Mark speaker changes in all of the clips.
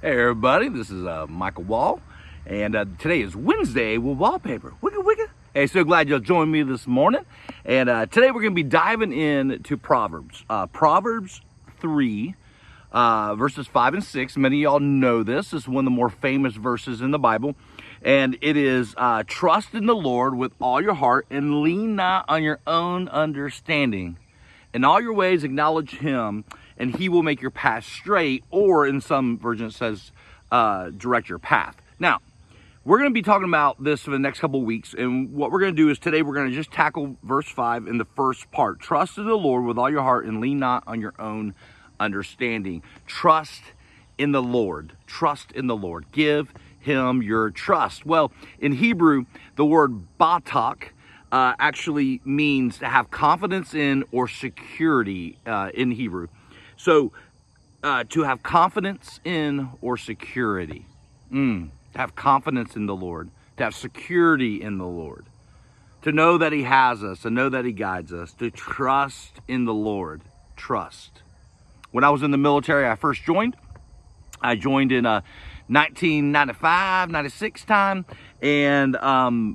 Speaker 1: Hey everybody, this is Michael Wall, and today is Wednesday with Wallpaper. Wicka wicka. Hey, so glad you'll join me this morning. And today we're going to be diving into Proverbs. Proverbs 3, verses 5 and 6. Many of y'all know this. This is one of the more famous verses in the Bible. And it is, trust in the Lord with all your heart and lean not on your own understanding. In all your ways acknowledge him, and he will make your path straight, or in some versions it says, direct your path. Now, we're going to be talking about this for the next couple of weeks, and what we're going to do is today we're going to just tackle verse 5 in the first part. Trust in the Lord with all your heart and lean not on your own understanding. Trust in the Lord. Trust in the Lord. Give him your trust. Well, in Hebrew, the word batak actually means to have confidence in or security in Hebrew. So, to have confidence in or security. To have confidence in the Lord. To have security in the Lord. To know that he has us. To know that he guides us. To trust in the Lord. Trust. When I was in the military, I first joined. I joined in 1995, 96 time. And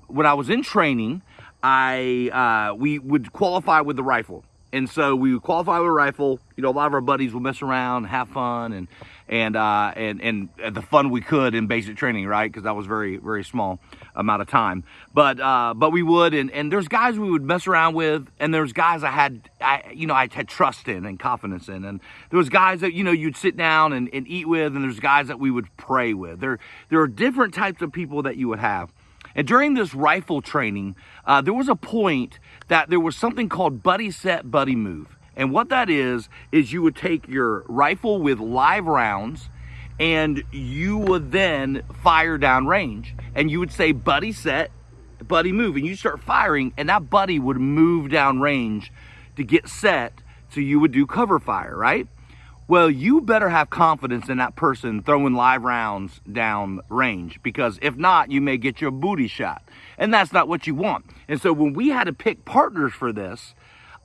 Speaker 1: when I was in training, we would qualify with the rifle. And so we would qualify with a rifle. You know, a lot of our buddies would mess around, have fun, and the fun we could in basic training, right? Because that was very, very small amount of time. But we would, and there's guys we would mess around with, and there's guys I had trust in and confidence in, and there was guys that you'd sit down and eat with, and there's guys that we would pray with. There are different types of people that you would have. And during this rifle training, there was a point that there was something called buddy set, buddy move. And what that is you would take your rifle with live rounds and you would then fire down range. And you would say buddy set, buddy move. And you start firing and that buddy would move down range to get set. So you would do cover fire, right? Well, you better have confidence in that person throwing live rounds down range, because if not, you may get your booty shot. And that's not what you want. And so when we had to pick partners for this,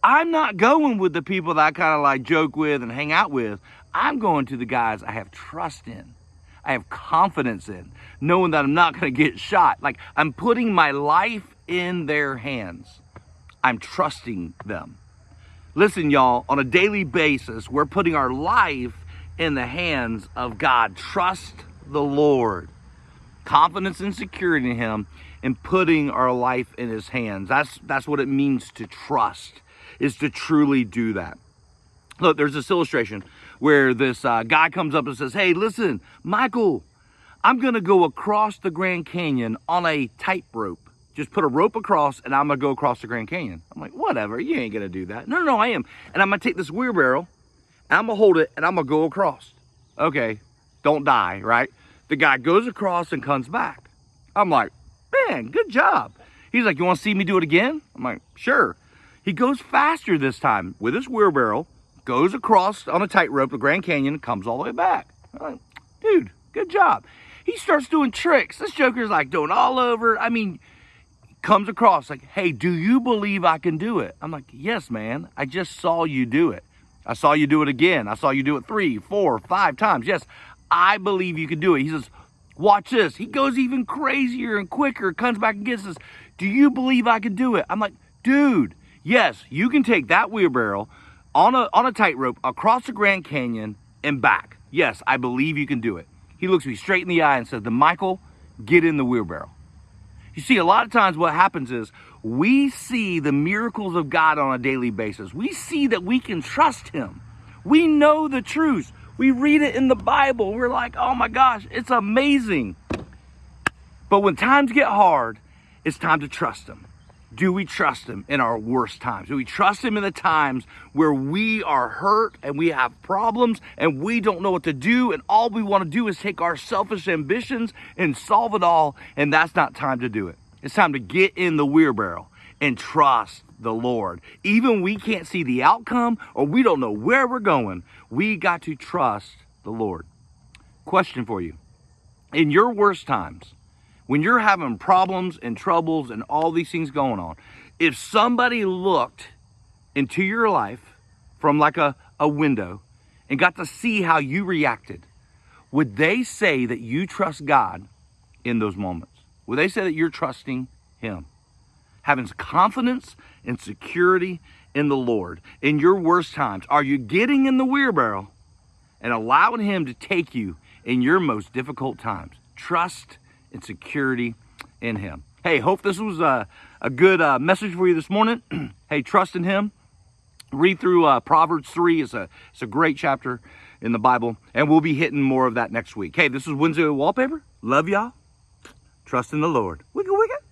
Speaker 1: I'm not going with the people that I kind of like joke with and hang out with. I'm going to the guys I have trust in. I have confidence in, knowing that I'm not going to get shot. Like, I'm putting my life in their hands. I'm trusting them. Listen, y'all, on a daily basis, we're putting our life in the hands of God. Trust the Lord. Confidence and security in him, and putting our life in his hands. That's what it means to trust, is to truly do that. Look, there's this illustration where this guy comes up and says, hey, listen, Michael, I'm going to go across the Grand Canyon on a tightrope. Just put a rope across and I'm going to go across the Grand Canyon. I'm like, whatever, you ain't going to do that. No, I am. And I'm going to take this wheelbarrow and I'm going to hold it and I'm going to go across. Okay, don't die, right? The guy goes across and comes back. I'm like, man, good job. He's like, you want to see me do it again? I'm like, sure. He goes faster this time with his wheelbarrow, goes across on a tightrope, the Grand Canyon, and comes all the way back. I'm like, dude, good job. He starts doing tricks. This joker's like doing all over. I mean, comes across like, hey, do you believe I can do it? I'm like, yes, man. I just saw you do it. I saw you do it again. I saw you do it 3, 4, 5 times. Yes, I believe you can do it. He says, watch this. He goes even crazier and quicker, comes back and gets us. Do you believe I can do it? I'm like, dude, yes, you can take that wheelbarrow on a tightrope across the Grand Canyon and back. Yes, I believe you can do it. He looks me straight in the eye and says, then Michael, get in the wheelbarrow. You see, a lot of times what happens is we see the miracles of God on a daily basis. We see that we can trust him. We know the truth. We read it in the Bible. We're like, oh my gosh, it's amazing. But when times get hard, it's time to trust him. Do we trust him in our worst times? Do we trust him in the times where we are hurt and we have problems and we don't know what to do and all we want to do is take our selfish ambitions and solve it all, and that's not time to do it. It's time to get in the wheelbarrow and trust the Lord. Even when we can't see the outcome or we don't know where we're going, we got to trust the Lord. Question for you. In your worst times, when you're having problems and troubles and all these things going on, if somebody looked into your life from like a window and got to see how you reacted, would they say that you trust God in those moments? Would they say that you're trusting him? Having confidence and security in the Lord in your worst times. Are you getting in the wheelbarrow and allowing him to take you in your most difficult times? Trust and security in him. Hey, hope this was a good message for you this morning. Hey, trust in him. Read through Proverbs 3. It's a great chapter in the Bible, and we'll be hitting more of that next week. Hey, this is Wednesday with Wallpaper. Love y'all. Trust in the Lord. Wicka, wicka.